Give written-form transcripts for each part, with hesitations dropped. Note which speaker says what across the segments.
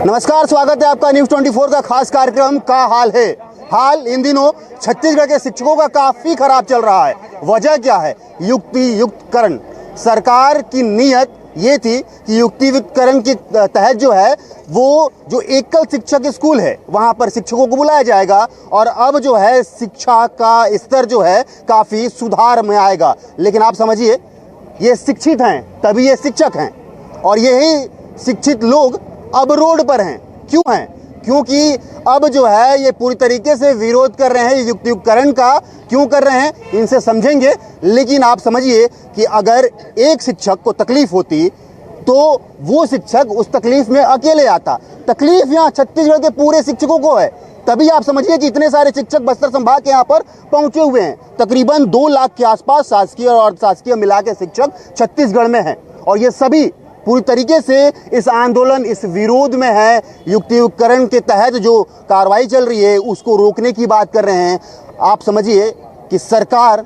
Speaker 1: नमस्कार, स्वागत है आपका न्यूज़ 24 का खास कार्यक्रम का हाल है। हाल इन दिनों छत्तीसगढ़ के शिक्षकों का काफ़ी खराब चल रहा है। वजह क्या है? युक्तियुक्तकरण। सरकार की नीयत ये थी कि युक्तियुक्तकरण के तहत जो है वो जो एकल शिक्षक स्कूल है वहाँ पर शिक्षकों को बुलाया जाएगा और अब जो है शिक्षा का स्तर जो है काफ़ी सुधार में आएगा। लेकिन आप समझिए, ये शिक्षित हैं तभी ये शिक्षक हैं और यही शिक्षित लोग अब रोड पर हैं। क्यों हैं? क्योंकि अब जो है ये पूरी तरीके से विरोध कर रहे हैं युक्तियुक्तकरण का। क्यों कर रहे हैं इनसे समझेंगे। लेकिन आप समझिए कि अगर एक शिक्षक को तकलीफ होती तो वो शिक्षक उस तकलीफ में अकेले आता। तकलीफ यहाँ छत्तीसगढ़ के पूरे शिक्षकों को है, तभी आप समझिए कि इतने सारे शिक्षक बस्तर संभाग के यहाँ पर पहुंचे हुए हैं। तकरीबन 2 लाख के आसपास शासकीय और अर्धशासकीय मिला के शिक्षक छत्तीसगढ़ में हैं और ये सभी पूरी तरीके से इस आंदोलन, इस विरोध में है। युक्तियुक्तकरण के तहत जो कार्रवाई चल रही है उसको रोकने की बात कर रहे हैं। आप समझिए कि सरकार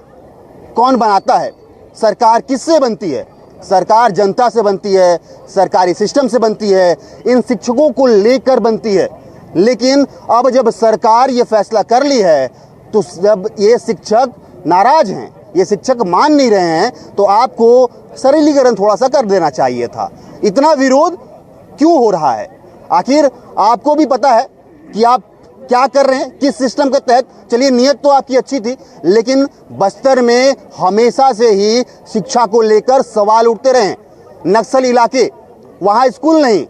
Speaker 1: कौन बनाता है? सरकार किससे बनती है? सरकार जनता से बनती है, सरकारी सिस्टम से बनती है, इन शिक्षकों को लेकर बनती है। लेकिन अब जब सरकार ये फैसला कर ली है तो जब ये शिक्षक नाराज हैं, ये शिक्षक मान नहीं रहे हैं, तो आपको सरलीकरण थोड़ा सा कर देना चाहिए था। इतना विरोध क्यों हो रहा है? आखिर आपको भी पता है कि आप क्या कर रहे हैं, किस सिस्टम के तहत। चलिए, नियत तो आपकी अच्छी थी, लेकिन बस्तर में हमेशा से ही शिक्षा को लेकर सवाल उठते रहे। नक्सल इलाके, वहाँ स्कूल नहीं,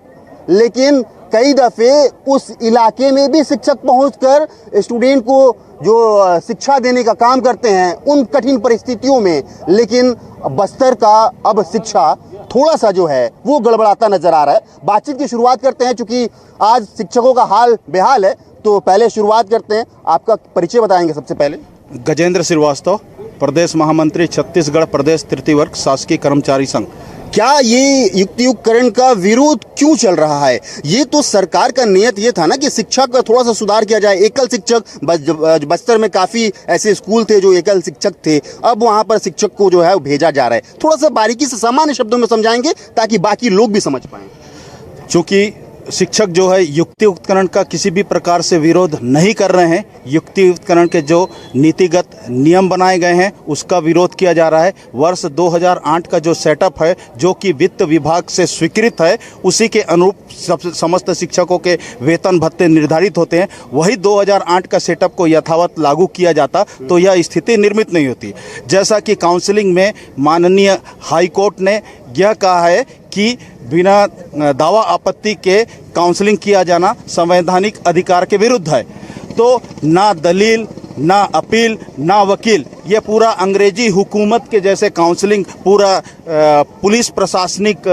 Speaker 1: लेकिन कई दफ़े उस इलाके में भी शिक्षक पहुंचकर स्टूडेंट को जो शिक्षा देने का काम करते हैं उन कठिन परिस्थितियों में। लेकिन बस्तर का अब शिक्षा थोड़ा सा जो है वो गड़बड़ाता नजर आ रहा है। बातचीत की शुरुआत करते हैं, चूंकि आज शिक्षकों का हाल बेहाल है, तो पहले शुरुआत करते हैं। आपका परिचय बताएंगे सबसे पहले।
Speaker 2: गजेंद्र श्रीवास्तव, प्रदेश महामंत्री, छत्तीसगढ़ प्रदेश तृतीय वर्ग शासकीय कर्मचारी संघ।
Speaker 1: क्या ये युक्तियुक्तकरण का विरोध क्यों चल रहा है? ये तो सरकार का नियत ये था ना कि शिक्षा का थोड़ा सा सुधार किया जाए। एकल शिक्षक, बस्तर में काफ़ी ऐसे स्कूल थे जो एकल शिक्षक थे, अब वहाँ पर शिक्षक को जो है भेजा जा रहा है। थोड़ा सा बारीकी से सामान्य शब्दों में समझाएंगे ताकि बाकी लोग भी समझ पाएं।
Speaker 2: चूँकि शिक्षक जो है युक्तियुक्तकरण का किसी भी प्रकार से विरोध नहीं कर रहे हैं। युक्तियुक्तकरण के जो नीतिगत नियम बनाए गए हैं उसका विरोध किया जा रहा है। वर्ष 2008 का जो सेटअप है, जो कि वित्त विभाग से स्वीकृत है, उसी के अनुरूप समस्त शिक्षकों के वेतन भत्ते निर्धारित होते हैं। वही 2008 का सेटअप को यथावत लागू किया जाता तो यह स्थिति निर्मित नहीं होती। जैसा कि काउंसलिंग में माननीय हाई कोर्ट ने यह कहा है कि बिना दावा आपत्ति के काउंसलिंग किया जाना संवैधानिक अधिकार के विरुद्ध है। तो ना दलील, ना अपील, ना वकील, ये पूरा अंग्रेजी हुकूमत के जैसे काउंसलिंग, पूरा पुलिस प्रशासनिक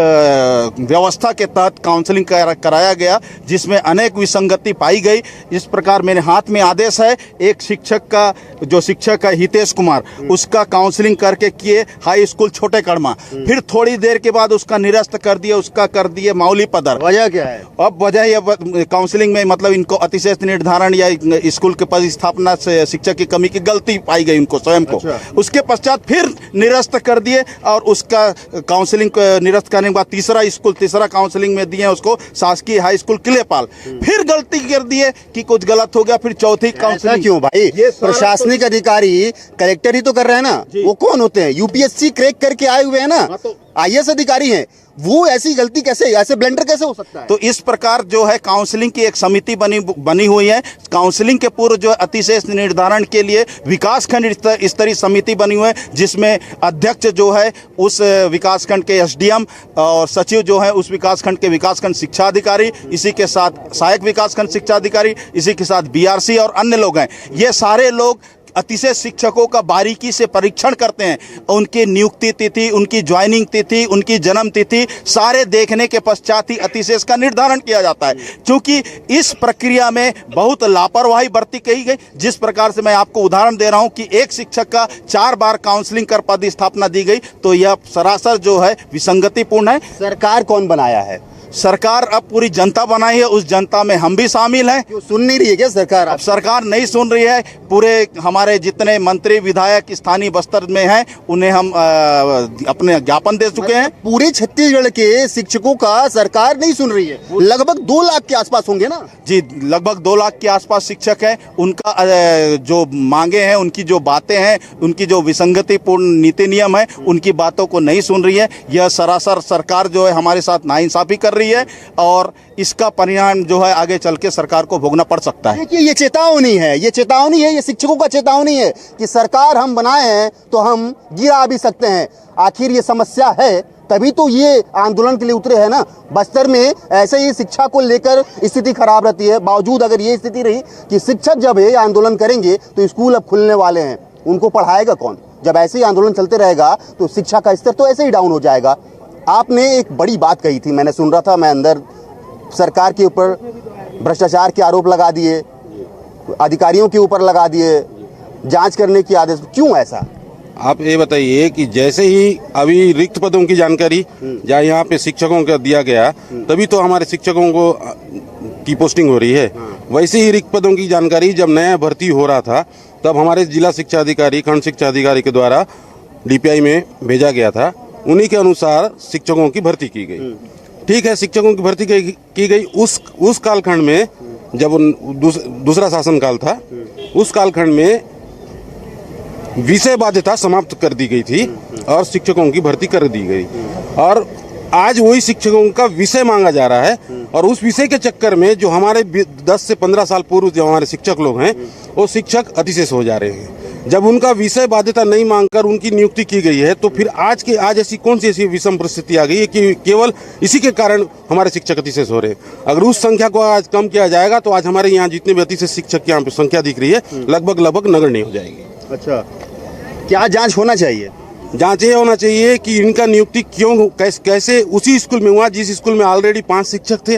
Speaker 2: व्यवस्था के तहत काउंसलिंग कराया गया, जिसमें अनेक विसंगति पाई गई। इस प्रकार मेरे हाथ में आदेश है, एक शिक्षक का, जो शिक्षक है हितेश कुमार, उसका काउंसलिंग करके किए हाई स्कूल छोटे कड़मा, फिर थोड़ी देर के बाद उसका निरस्त कर दिए, उसका कर दिए मौली पदर।
Speaker 1: वजह क्या है?
Speaker 2: अब वजह ये काउंसलिंग में मतलब इनको अतिशय निर्धारण या स्कूल के पद स्थापना से शिक्षक की कमी की गलती पाई गई उनको स्वयं को। उसके पश्चात फिर निरस्त कर दिए और उसका काउंसलिंग निरस्त करने के बाद तीसरा काउंसलिंग में दिए उसको शासकीय हाई स्कूल किलेपाल, फिर गलती कर दिए कि कुछ गलत हो गया, फिर चौथी काउंसलिंग।
Speaker 1: क्यों भाई? प्रशासनिक अधिकारी कलेक्टर ही तो कर रहे हैं ना। वो कौन होते हैं? यूपीएससी क्रैक करके आए हुए हैं ना, आईएएस अधिकारी हैं। वो ऐसी गलती कैसे, ऐसे ब्लेंडर कैसे हो सकता है?
Speaker 2: तो इस प्रकार जो है काउंसलिंग की एक समिति बनी हुई है। काउंसलिंग के पूर्व जो अतिशेष निर्धारण के लिए विकासखंड स्तरीय समिति बनी हुई है, जिसमें अध्यक्ष जो है उस विकासखंड के एसडीएम और सचिव जो है उस विकासखंड के विकासखंड शिक्षा अधिकारी, इसी के साथ सहायक विकासखंड शिक्षा अधिकारी, इसी के साथ बीआरसी और अन्य लोग हैं। ये सारे लोग अतिशय शिक्षकों का बारीकी से परीक्षण करते हैं। उनकी नियुक्ति तिथि, उनकी ज्वाइनिंग तिथि, उनकी जन्म तिथि सारे देखने के पश्चात ही अतिशेष का निर्धारण किया जाता है। क्योंकि इस प्रक्रिया में बहुत लापरवाही बरती की गई। जिस प्रकार से मैं आपको उदाहरण दे रहा हूं कि एक शिक्षक का 4 बार काउंसलिंग कर पद स्थापना दी गई, तो यह सरासर जो है विसंगतिपूर्ण है।
Speaker 1: सरकार कौन बनाया है?
Speaker 2: सरकार अब पूरी जनता बनाई है, उस जनता में हम भी शामिल हैं।
Speaker 1: क्यों सुन नहीं रही है क्या सरकार?
Speaker 2: अब सरकार नहीं सुन रही है। पूरे हमारे जितने मंत्री विधायक स्थानीय बस्तर में हैं उन्हें हम अपने ज्ञापन दे चुके हैं।
Speaker 1: पूरे छत्तीसगढ़ के शिक्षकों का सरकार नहीं सुन रही है। लगभग 2 लाख के आसपास होंगे ना
Speaker 2: जी, लगभग 2 लाख के आसपास शिक्षक हैं। उनका जो मांगे हैं, उनकी जो बातें हैं, उनकी जो विसंगतिपूर्ण नीति नियम है, उनकी बातों को नहीं सुन रही है। यह सरासर सरकार जो है हमारे साथ नाइंसाफी कर रही है और इसका परिणाम जो है आगे चल के सरकार को भोगना पड़ सकता है।
Speaker 1: देखिए, ये चेतावनी है, ये शिक्षकों का चेतावनी है कि सरकार हम बनाए हैं तो हम गिरा भी सकते हैं। आखिर ये समस्या है तभी तो ये आंदोलन के लिए उतरे हैं ना। बस्तर में ऐसे ही शिक्षा को लेकर स्थिति खराब रहती है। बावजूद अगर ये स्थिति रही कि शिक्षक जब ये आंदोलन करेंगे तो स्कूल अब खुलने वाले हैं, उनको पढ़ाएगा कौन? जब ऐसे ही आंदोलन चलते रहेगा तो शिक्षा का स्तर तो ऐसे ही डाउन हो जाएगा। आपने एक बड़ी बात कही थी, मैंने सुन रहा था, मैं अंदर, सरकार के ऊपर भ्रष्टाचार के आरोप लगा दिए, अधिकारियों के ऊपर लगा दिए, जांच करने की आदेश। क्यों ऐसा?
Speaker 3: आप ये बताइए कि जैसे ही अभी रिक्त पदों की जानकारी जहाँ यहाँ पे शिक्षकों का दिया गया, तभी तो हमारे शिक्षकों को की पोस्टिंग हो रही है। वैसे ही रिक्त पदों की जानकारी जब नया भर्ती हो रहा था तब हमारे जिला शिक्षा अधिकारी, खंड शिक्षा अधिकारी के द्वारा DPI में भेजा गया था। उन्हीं के अनुसार शिक्षकों की भर्ती की गई। ठीक है, शिक्षकों की भर्ती की गई। उस कालखंड में जब दूसरा शासनकाल था, उस कालखंड में विषय बाध्यता समाप्त कर दी गई थी और शिक्षकों की भर्ती कर दी गई। और आज वही शिक्षकों का विषय मांगा जा रहा है और उस विषय के चक्कर में जो हमारे 10 से 15 साल पूर्व जो हमारे शिक्षक लोग हैं वो शिक्षक अतिशेष हो जा रहे हैं। जब उनका विषय बाध्यता नहीं मांगकर उनकी नियुक्ति की गई है तो फिर आज ऐसी कौन सी ऐसी विषम परिस्थिति आ गई है कि केवल इसी के कारण हमारे शिक्षक अतिशेष हो रहे हैं। अगर उस संख्या को आज कम किया जाएगा तो आज हमारे यहाँ जितने भी अतिशेष शिक्षक की यहाँ पे संख्या दिख रही है लगभग नगण्य हो जाएगी।
Speaker 1: अच्छा, क्या जांच होना चाहिए?
Speaker 3: जांच ये होना चाहिए कि इनका नियुक्ति क्यों कैसे उसी स्कूल में हुआ जिस स्कूल में ऑलरेडी 5 शिक्षक थे,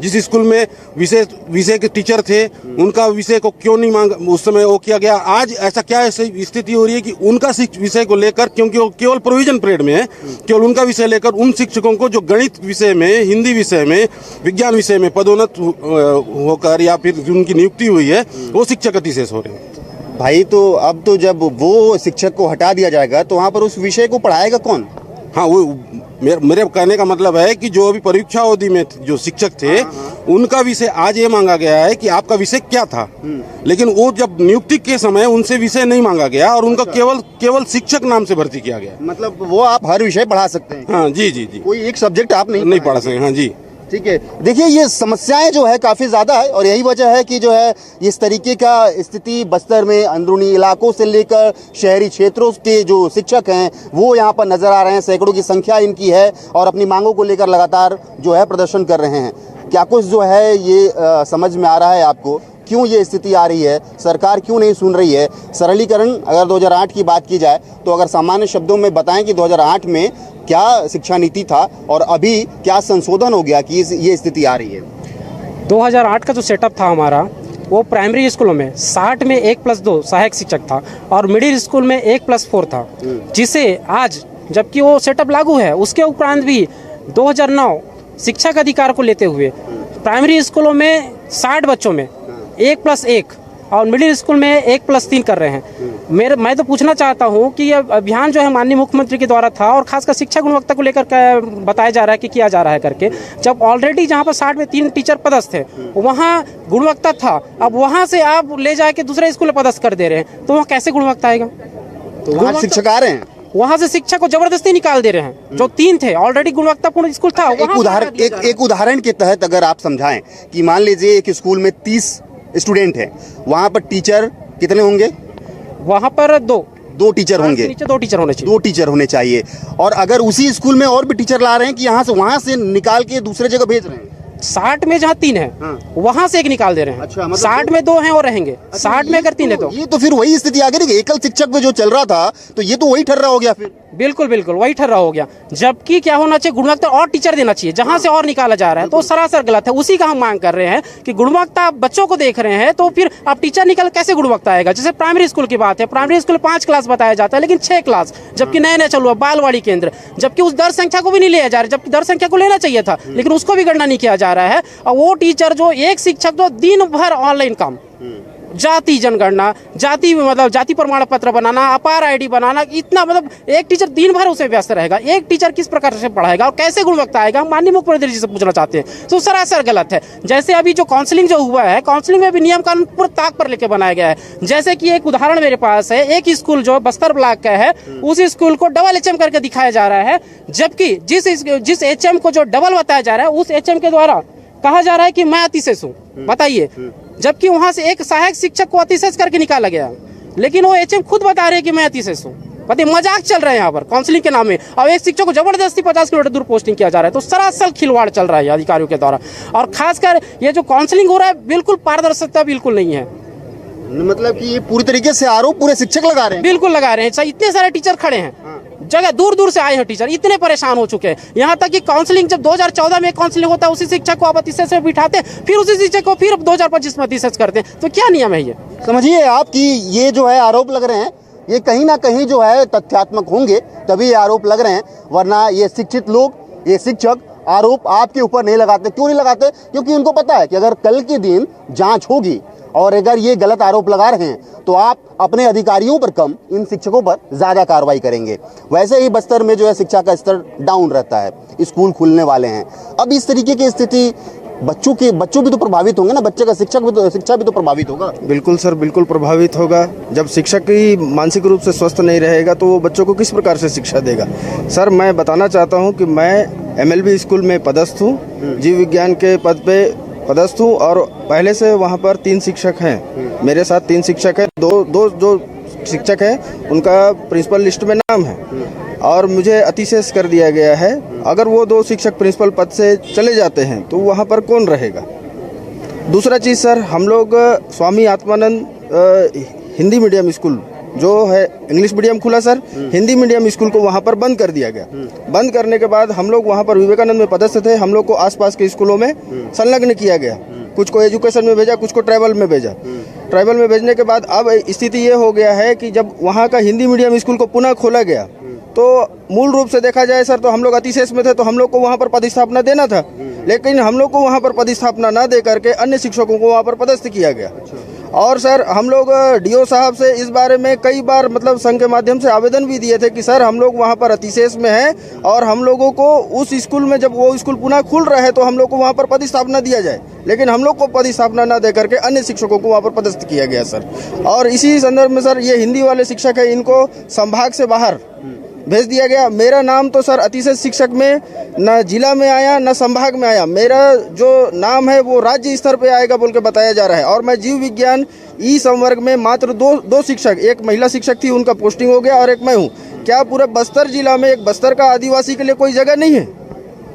Speaker 3: जिस स्कूल में विषय के टीचर थे, उनका विषय को क्यों नहीं मांग उस समय वो किया गया। आज ऐसा क्या ऐसी स्थिति हो रही है कि उनका विषय को लेकर, क्योंकि वो केवल प्रोविजन पीरियड में है, केवल उनका विषय लेकर उन शिक्षकों को जो गणित विषय में, हिंदी विषय में, विज्ञान विषय में पदोन्नत होकर या फिर उनकी नियुक्ति हुई है वो शिक्षक अतिशेष हो रहे हैं।
Speaker 1: भाई तो अब तो जब वो शिक्षक को हटा दिया जाएगा तो वहाँ पर उस विषय को पढ़ाएगा कौन?
Speaker 3: हाँ, वो मेरे कहने का मतलब है कि जो अभी परीक्षा अवधि में जो शिक्षक थे उनका विषय आज ये मांगा गया है कि आपका विषय क्या था, लेकिन वो जब नियुक्ति के समय उनसे विषय नहीं मांगा गया और उनका केवल शिक्षक नाम से भर्ती किया गया।
Speaker 1: मतलब वो आप हर विषय पढ़ा सकते हैं?
Speaker 3: हाँ जी,
Speaker 1: कोई एक सब्जेक्ट आप नहीं
Speaker 3: पढ़ा सकते। हाँ जी,
Speaker 1: ठीक है। देखिए, ये समस्याएं जो है काफ़ी ज़्यादा है और यही वजह है कि जो है इस तरीके का स्थिति बस्तर में अंदरूनी इलाकों से लेकर शहरी क्षेत्रों के जो शिक्षक हैं वो यहाँ पर नज़र आ रहे हैं। सैकड़ों की संख्या इनकी है और अपनी मांगों को लेकर लगातार जो है प्रदर्शन कर रहे हैं। क्या कुछ जो है ये समझ में आ रहा है आपको? क्यों ये स्थिति आ रही है? सरकार क्यों नहीं सुन रही है? सरलीकरण अगर 2008 की बात की जाए तो अगर सामान्य शब्दों में बताएं कि 2008 में क्या शिक्षा नीति था और अभी क्या संशोधन हो गया कि ये स्थिति आ रही है?
Speaker 4: 2008 का जो सेटअप था हमारा, वो प्राइमरी स्कूलों में 60 में 1+2 सहायक शिक्षक था और मिडिल स्कूल में 1+4 था, जिसे आज जबकि वो सेटअप लागू है उसके उपरांत भी 2009 शिक्षा का अधिकार को लेते हुए प्राइमरी स्कूलों में 60 बच्चों में 1+1 और मिडिल स्कूल में 1+3 कर रहे हैं। मैं तो पूछना चाहता हूं कि यह अभियान जो है माननीय मुख्यमंत्री के द्वारा था और खासकर शिक्षा गुणवत्ता को लेकर बताया जा रहा है कि किया जा रहा है करके, जब ऑलरेडी जहां पर 60 में 3 टीचर पदस्थ थे वहां गुणवत्ता था, अब वहां से आप ले जाके दूसरे स्कूल में पदस्थ कर दे रहे हैं तो वहाँ कैसे गुणवत्ता आएगा?
Speaker 1: तो वहाँ शिक्षक आ रहे हैं,
Speaker 4: वहां से शिक्षा को जबरदस्ती निकाल दे रहे हैं। जो 3 थे ऑलरेडी गुणवत्तापूर्ण स्कूल था।
Speaker 1: एक उदाहरण के तहत अगर आप समझाएं कि मान लीजिए एक स्कूल में 30 स्टूडेंट हैं, वहां पर टीचर कितने होंगे?
Speaker 4: वहां पर 2
Speaker 1: टीचर होंगे।
Speaker 4: 2 टीचर होने चाहिए।
Speaker 1: 2 टीचर होने चाहिए। और अगर उसी स्कूल में और भी टीचर ला रहे हैं कि यहाँ से वहां से निकाल के दूसरे जगह भेज रहे हैं,
Speaker 4: 60 में जहाँ 3 है वहां से एक निकाल दे रहे हैं।
Speaker 1: अच्छा, मतलब
Speaker 4: 60 में 2 हैं और रहेंगे। 60 में अगर 3 है तो
Speaker 1: ये तो फिर वही स्थिति आ गई ना कि एकल शिक्षक में जो चल रहा था, तो ये तो वही ठहर रहा हो गया फिर।
Speaker 4: बिल्कुल बिल्कुल वही ठर्रा हो गया। जबकि क्या होना चाहिए, गुणवत्ता और टीचर देना चाहिए, जहां से और निकाला जा रहा है तो सरासर गलत है। उसी का हम मांग कर रहे हैं कि गुणवत्ता बच्चों को देख रहे हैं तो फिर आप टीचर निकल कैसे गुणवत्ता आएगा। जैसे प्राइमरी स्कूल की बात है, प्राइमरी स्कूल 5 क्लास बताया जाता है लेकिन 6 क्लास, जबकि नए नए चालू है बालवाड़ी केंद्र, जबकि उस दर संख्या को भी नहीं लिया जा रहा है, जबकि दर संख्या को लेना चाहिए था लेकिन उसको भी गणना नहीं किया जा रहा है। और वो टीचर जो एक शिक्षक जो दिन भर ऑनलाइन काम, जाति जनगणना, जाति मतलब जाति प्रमाण पत्र बनाना, अपार आईडी बनाना, इतना मतलब एक टीचर दिन भर उसे व्यस्त रहेगा। एक टीचर किस प्रकार से पढ़ाएगा और कैसे गुणवत्ता आएगा, हम माननीय मुख्यमंत्री जी से पूछना चाहते हैं। तो सरासर गलत है। जैसे अभी जो काउंसलिंग जो हुआ है, काउंसलिंग में भी नियम कानून पूरा ताक पर लेके बनाया गया है। जैसे कि एक उदाहरण मेरे पास है, एक स्कूल जो बस्तर ब्लॉक का है उस स्कूल को डबल HM करके दिखाया जा रहा है, जबकि जिस HM को जो डबल बताया जा रहा है उस HM के द्वारा कहा जा रहा है कि मैं अतिशय हूँ। बताइए, जबकि वहां से एक सहायक शिक्षक को अतिशय करके निकाला गया, लेकिन वो HM खुद बता रहे हैं कि मैं अतिशय हूँ। पता मजाक चल रहा है यहाँ पर काउंसलिंग के नाम में। और एक शिक्षक को जबरदस्ती 50 किलोमीटर दूर पोस्टिंग किया जा रहा है। तो सरासर खिलवाड़ चल रहा है अधिकारियों के द्वारा। और खासकर ये जो काउंसलिंग हो रहा है, बिल्कुल पारदर्शिता बिल्कुल नहीं है।
Speaker 1: मतलब कि ये पूरी तरीके से आरोप पूरे शिक्षक लगा रहे हैं।
Speaker 4: बिल्कुल लगा रहे हैं। इतने सारे टीचर खड़े हैं, जगह दूर दूर से आए हैं टीचर, इतने परेशान हो चुके हैं। यहाँ तक कि काउंसलिंग जब 2014 में काउंसलिंग होता है, उसी शिक्षक को आप अतिशय से बिठाते हैं, फिर उसी शिक्षक को फिर 2025 में अतिशय करते हैं। तो क्या नियम है ये?
Speaker 1: समझिए आप कि ये जो है आरोप लग रहे हैं, ये कहीं ना कहीं जो है तथ्यात्मक होंगे तभी ये आरोप लग रहे हैं, वरना ये शिक्षित लोग, ये शिक्षक आरोप आपके ऊपर नहीं लगाते। क्यों नहीं लगाते? क्योंकि उनको पता है कि अगर कल के दिन जांच होगी और अगर ये गलत आरोप लगा रहे हैं तो आप अपने अधिकारियों पर कम, इन शिक्षकों पर ज़्यादा कार्रवाई करेंगे। वैसे ही बस्तर में जो है शिक्षा का स्तर डाउन रहता है, स्कूल खुलने वाले हैं। अब इस तरीके की स्थिति बच्चों भी तो प्रभावित होंगे ना, बच्चे का शिक्षा भी तो प्रभावित होगा।
Speaker 5: बिल्कुल सर, बिल्कुल प्रभावित होगा। जब शिक्षक ही मानसिक रूप से स्वस्थ नहीं रहेगा तो वो बच्चों को किस प्रकार से शिक्षा देगा। सर मैं बताना चाहता हूँ कि मैं MLB स्कूल में पदस्थ हूँ, जीव विज्ञान के पद पे पदस्थ हूँ और पहले से वहाँ पर 3 शिक्षक हैं। मेरे साथ 3 शिक्षक हैं। दो जो शिक्षक हैं उनका प्रिंसिपल लिस्ट में नाम है और मुझे अतिशेष कर दिया गया है। अगर वो 2 शिक्षक प्रिंसिपल पद से चले जाते हैं तो वहाँ पर कौन रहेगा। दूसरा चीज़ सर, हम लोग स्वामी आत्मानंद हिंदी मीडियम स्कूल जो है, इंग्लिश मीडियम खुला सर, हिंदी मीडियम स्कूल को वहाँ पर बंद कर दिया गया। बंद करने के बाद हम लोग वहाँ पर विवेकानंद में पदस्थ थे, हम लोग को आसपास के स्कूलों में संलग्न किया गया। कुछ को एजुकेशन में भेजा, कुछ को ट्राइबल में भेजा। ट्राइबल में भेजने के बाद अब स्थिति ये हो गया है कि जब वहाँ का हिंदी मीडियम स्कूल को पुनः खोला गया तो मूल रूप से देखा जाए सर तो हम लोग अतिशेष में थे, तो हम लोग को वहाँ पर पदस्थापना देना था, लेकिन हम लोग को वहाँ पर पदस्थापना ना दे करके अन्य शिक्षकों को वहाँ पर पदस्थ किया गया। और सर हम लोग DO साहब से इस बारे में कई बार मतलब संघ के माध्यम से आवेदन भी दिए थे कि सर हम लोग वहाँ पर अतिशेष में हैं और हम लोगों को उस स्कूल में जब वो स्कूल पुनः खुल रहा है तो हम लोग को वहाँ पर पदस्थापना दिया जाए, लेकिन हम लोग को पदस्थापना ना दे करके अन्य शिक्षकों को वहाँ पर पदस्थ किया गया सर। और इसी संदर्भ में सर ये हिंदी वाले शिक्षक है, इनको संभाग से बाहर भेज दिया गया। मेरा नाम तो सर अतिशय शिक्षक में न जिला में आया न संभाग में आया, मेरा जो नाम है वो राज्य स्तर पे आएगा बोल के बताया जा रहा है। और मैं जीव विज्ञान ई संवर्ग में मात्र दो शिक्षक, एक महिला शिक्षक थी उनका पोस्टिंग हो गया और एक मैं हूँ। क्या पूरे बस्तर जिला में एक बस्तर का आदिवासी के लिए कोई जगह नहीं है?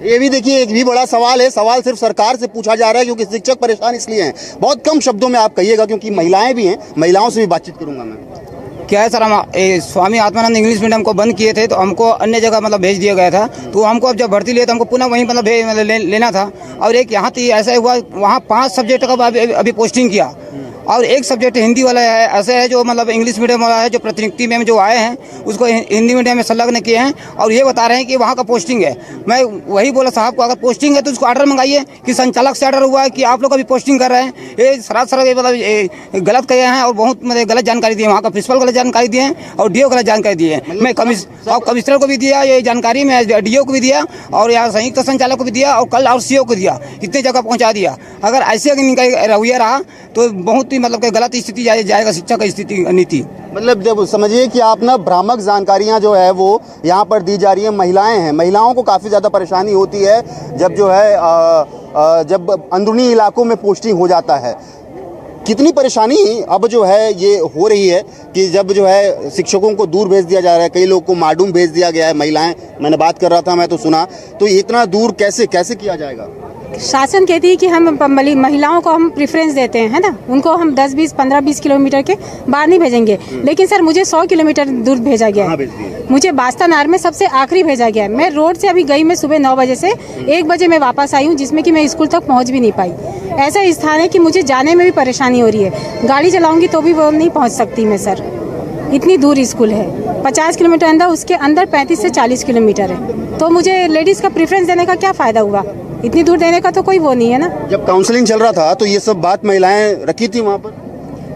Speaker 1: ये भी देखिए एक भी बड़ा सवाल है। सवाल सिर्फ सरकार से पूछा जा रहा है क्योंकि शिक्षक परेशान इसलिए हैं। बहुत कम शब्दों में आप कहिएगा क्योंकि महिलाएं भी हैं, महिलाओं से भी बातचीत करूंगा मैं।
Speaker 6: क्या है सर, हम स्वामी आत्मानंद इंग्लिश मीडियम को बंद किए थे तो हमको अन्य जगह मतलब भेज दिया गया था, तो हमको अब जब भर्ती लिए तो हमको पुनः वहीं मतलब लेना था। और एक यहाँ ऐसा हुआ, वहाँ 5 सब्जेक्ट का अभी पोस्टिंग किया और एक सब्जेक्ट हिंदी वाला है, ऐसे है जो मतलब इंग्लिश मीडियम वाला है जो प्रतिनियुक्ति में जो आए हैं उसको हिंदी मीडियम में संलग्न किए हैं और ये बता रहे हैं कि वहाँ का पोस्टिंग है। मैं वही बोला साहब को, अगर पोस्टिंग है तो उसको ऑर्डर मंगाइए कि संचालक से ऑर्डर हुआ है कि आप लोग अभी पोस्टिंग कर रहे हैं। ये सरासर मतलब गलत कहे हैं और बहुत मतलब गलत जानकारी दी है। वहाँ का प्रिंसिपल गलत जानकारी दिए हैं और DO गलत जानकारी दी है। मैं कमिश्नर को भी दिया ये जानकारी, मैं DO को भी दिया और यहाँ संयुक्त संचालक को भी दिया और कल और CO को दिया, इतने जगह पहुँचा दिया। अगर ऐसे रवैया रहा तो बहुत ही मतलब कि गलत स्थिति जाएगा शिक्षा का स्थिति नीति।
Speaker 1: मतलब जब समझिए कि आप ना भ्रामक जानकारियां जो है वो यहाँ पर दी जा रही है। महिलाएं हैं, महिलाओं को काफ़ी ज़्यादा परेशानी होती है जब जो है जब अंदरूनी इलाकों में पोस्टिंग हो जाता है। कितनी परेशानी अब जो है ये हो रही है कि जब जो है शिक्षकों को दूर भेज दिया जा रहा है, कई लोग को माडूम भेज दिया गया है। महिलाएं, मैंने बात कर रहा था मैं तो सुना, तो इतना दूर कैसे किया जाएगा?
Speaker 7: शासन कहती है कि हम महिलाओं को हम प्रेफरेंस देते हैं, है ना, उनको हम 10, 20, 15, 20 किलोमीटर के बाहर नहीं भेजेंगे। लेकिन सर मुझे 100 किलोमीटर दूर भेजा गया है। मुझे बास्तानार में सबसे आखिरी भेजा गया है। मैं रोड से अभी गई, मैं सुबह 9 बजे से 1 बजे मैं वापस आई हूँ, जिसमें कि मैं स्कूल तक पहुँच भी नहीं पाई। ऐसा स्थान है कि मुझे जाने में भी परेशानी हो रही है। गाड़ी चलाऊंगी तो भी वो नहीं पहुँच सकती मैं सर, इतनी दूर स्कूल है। 50 किलोमीटर अंदर, उसके अंदर 35 से 40 किलोमीटर है। तो मुझे लेडीज़ का प्रेफरेंस देने का क्या फ़ायदा हुआ? इतनी दूर देने का तो कोई वो नहीं है ना।
Speaker 1: जब काउंसलिंग चल रहा था तो ये सब बात महिलाएं रखी थी वहाँ पर?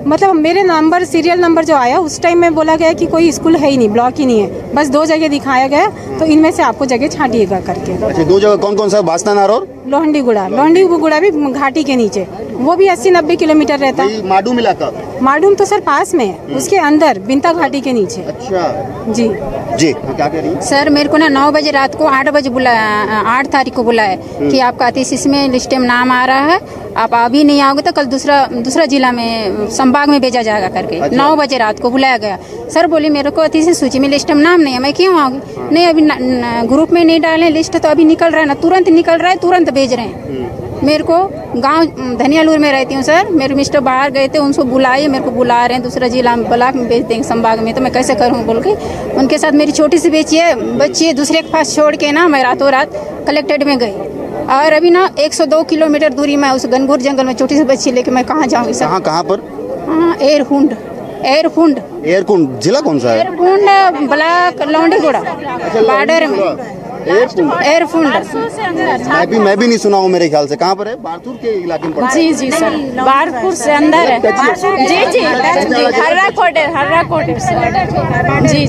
Speaker 7: मतलब मेरे नंबर, सीरियल नंबर जो आया उस टाइम में बोला गया कि कोई स्कूल है ही नहीं, ब्लॉक ही नहीं है, बस 2 जगह दिखाया गया, तो इनमें से आपको जगह छांटिएगा करके।
Speaker 1: अच्छा, 2 जगह कौन कौन सा? बास्तानार और
Speaker 7: लोहंडीगुड़ा भी घाटी के नीचे, वो भी 80-90 किलोमीटर रहता है।
Speaker 1: माडूम इलाका?
Speaker 7: माडूम तो सर पास में है, उसके अंदर बिंता घाटी के नीचे।
Speaker 1: अच्छा
Speaker 7: जी
Speaker 1: जी, क्या कह रही हैं?
Speaker 8: सर मेरे को ना 9 बजे रात को 8 बजे बुलाया, 8 तारीख को बुलाया कि आपका अतिशिष्य में लिस्ट में नाम आ रहा है, आप अभी नहीं आओगे तो कल दूसरा जिला में संभाग में भेजा जाएगा करके।
Speaker 1: अच्छा।
Speaker 8: 9 बजे रात को बुलाया गया। सर बोली मेरे को अतिशिष्य सूची में लिस्ट में नाम नहीं है, मैं क्यों आऊँगी? नहीं अभी ग्रुप में नहीं डाले, लिस्ट तो अभी निकल रहा है ना, तुरंत निकल रहा है, तुरंत भेज रहे हैं। मेरे को गांव धनियालूर में रहती हूँ सर, मेरे मिस्टर बाहर गए थे, उनको बुलाए, मेरे को बुला रहे हैं दूसरा जिला में, ब्लॉक में भेज देंगे संभाग में, तो मैं कैसे करूँ बोल के उनके साथ मेरी छोटी सी बच्ची दूसरे के पास छोड़ के ना मैं रातों रात कलेक्ट्रेट में गई। और अभी ना 102 किलोमीटर दूरी में उस घनघोर जंगल में छोटी सी बच्ची लेके मैं कहाँ जाऊँगी सर?
Speaker 1: कहाँ पर?
Speaker 8: हाँ,
Speaker 1: एयरकुंड जिला कौन सा है?
Speaker 8: एयरकुंड ब्लॉक लोहंडीगुड़ा बॉर्डर में। एयरकुंड
Speaker 1: मैं भी नहीं सुना हूँ मेरे ख्याल से। कहाँ पर है? बारतूर के इलाके में पड़ता है?
Speaker 8: जी सर, बारपुर से अंदर है। जी हर्रा कोटे जी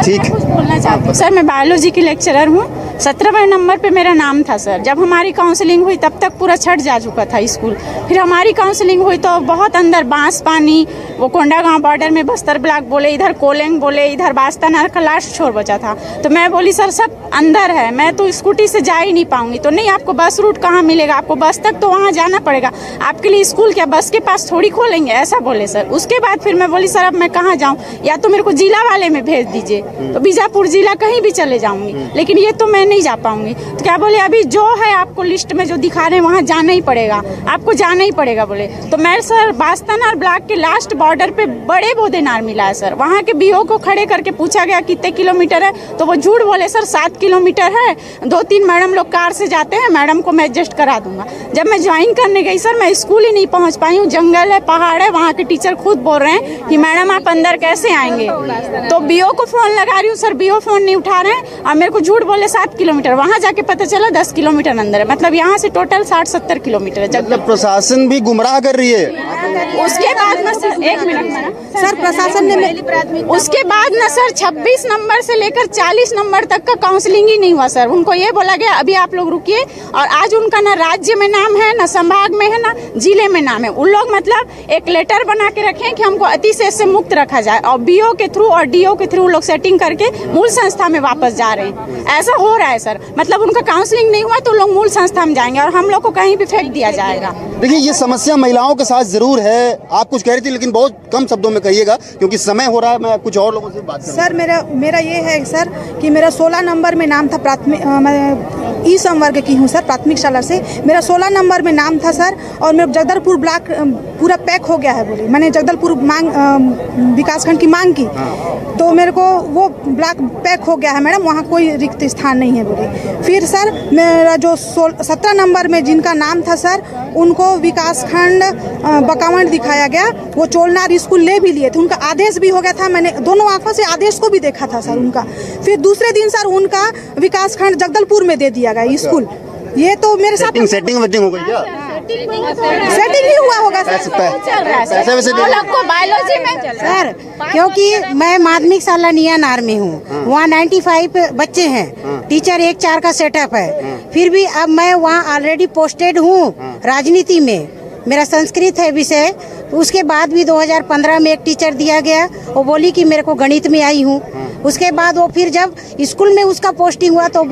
Speaker 1: ठीक।
Speaker 8: कुछ बोलना चाहती हूँ सर, मैं बायोलॉजी की लेक्चरर हूँ। 17वें नंबर पे मेरा नाम था सर। जब हमारी काउंसलिंग हुई तब तक पूरा छट जा चुका था स्कूल। फिर हमारी काउंसलिंग हुई तो बहुत अंदर बांस पानी, वो कोंडागांव बॉर्डर में बस्तर ब्लॉक बोले, इधर कोलेंग बोले, इधर बास्तानार का लास्ट छोर बचा था। तो मैं बोली सर सब अंदर है, मैं तो स्कूटी से जा ही नहीं पाऊंगी। तो नहीं, आपको बस रूट कहाँ मिलेगा? आपको बस तक तो वहाँ जाना पड़ेगा, आपके लिए स्कूल क्या बस के पास थोड़ी खोलेंगे? ऐसा बोले सर। उसके बाद फिर मैं बोली सर अब मैं कहाँ जाऊँ, या तो मेरे को जिला वाले में भेज दीजिए, तो बीजापुर जिला कहीं भी चले जाऊंगी, लेकिन ये तो मैं नहीं जा पाऊंगी। तो क्या बोले अभी जो है आपको लिस्ट में जो दिखा रहे हैं वहाँ जाना ही पड़ेगा, आपको जाना ही पड़ेगा बोले। तो मैं सर बास्तानार ब्लॉक के लास्ट बॉर्डर पे बड़े बोदेनार मिला है सर। वहाँ के बीओ को खड़े करके पूछा गया कितने किलोमीटर है, तो वो झूठ बोले सर 7 किलोमीटर है, 2-3 मैडम लोग कार से जाते हैं, मैडम को मैं एडजस्ट करा दूंगा। जब मैं ज्वाइन करने गई सर, मैं स्कूल ही नहीं पहुँच पाई हूँ, जंगल है, पहाड़ है। वहाँ के टीचर खुद बोल रहे हैं कि मैडम आप अंदर कैसे आएंगे? तो बीओ को फोन लगा रही हूँ सर, बीओ फोन नहीं उठा रहे हैं और मेरे को झूठ बोले 7 किलोमीटर। वहाँ जाके पता चला 10 किलोमीटर अंदर है, मतलब यहाँ से टोटल 60-70 किलोमीटर है।
Speaker 1: मतलब प्रशासन भी गुमराह कर रही है।
Speaker 7: उसके बाद ना सर, 1 मिनट सर, प्रशासन ने
Speaker 8: उसके बाद ना सर 26 नंबर से लेकर 40 नंबर तक का काउंसलिंग ही नहीं हुआ सर। उनको ये बोला गया अभी आप लोग रुकिए, और आज उनका ना राज्य में नाम है, ना संभाग में है, ना जिले में नाम है। उन लोग मतलब एक लेटर बना के रखे कि हमको अतिशय से मुक्त रखा जाए, और बीओ के थ्रू और डीओ के थ्रू लोग सेटिंग करके मूल संस्था में वापस जा रहे हैं। ऐसा हो रहा है सर, मतलब उनका काउंसलिंग नहीं हुआ तो लोग मूल संस्था में जाएंगे और हम लोग को कहीं भी फेंक दिया जाएगा।
Speaker 1: देखिए, ये समस्या महिलाओं के साथ जरूर है। आप कुछ कह रही थी लेकिन बहुत कम शब्दों में कहिएगा क्योंकि समय हो रहा है। मैं कुछ और लोगों से बात करूं।
Speaker 9: सर मेरा ये है सर कि मेरा 16 नंबर में नाम था प्राथमिक, मैं ई संवर्ग की हूँ सर, प्राथमिक शाला से। मेरा 16 नंबर में नाम था सर, और मेरा जगदलपुर ब्लॉक पूरा पैक हो गया है बोले। मैंने जगदलपुर विकासखंड की मांग की तो मेरे को वो ब्लॉक पैक हो गया है मैडम, वहाँ कोई रिक्त स्थान नहीं है बोले। फिर सर मेरा जो 17 नंबर में जिनका नाम था सर, उनको विकासखंड बकावंड दिखाया गया, वो चोलनार स्कूल ले भी लिए थे, उनका आदेश भी हो गया था, मैंने दोनों आंखों से आदेश को भी देखा था सर उनका। फिर दूसरे दिन सर उनका विकासखंड जगदलपुर में दे दिया गया स्कूल। ये तो मेरे साथ
Speaker 1: सेटिंग हो गई क्या?
Speaker 9: सेटिंग ही हुआ होगा सर।
Speaker 1: पैसे वैसे
Speaker 8: बायोलॉजी में
Speaker 10: सर, क्योंकि मैं माध्यमिक शाला नियानार में हूँ, वहाँ 95 बच्चे हैं, टीचर 1-4 का सेटअप है। फिर भी अब मैं वहाँ ऑलरेडी पोस्टेड हूँ राजनीति में, मेरा संस्कृत है विषय। उसके बाद भी 2015 में एक टीचर दिया गया, वो बोली कि मेरे को गणित में आई हूँ। उसके बाद वो फिर जब स्कूल में उसका पोस्टिंग हुआ तो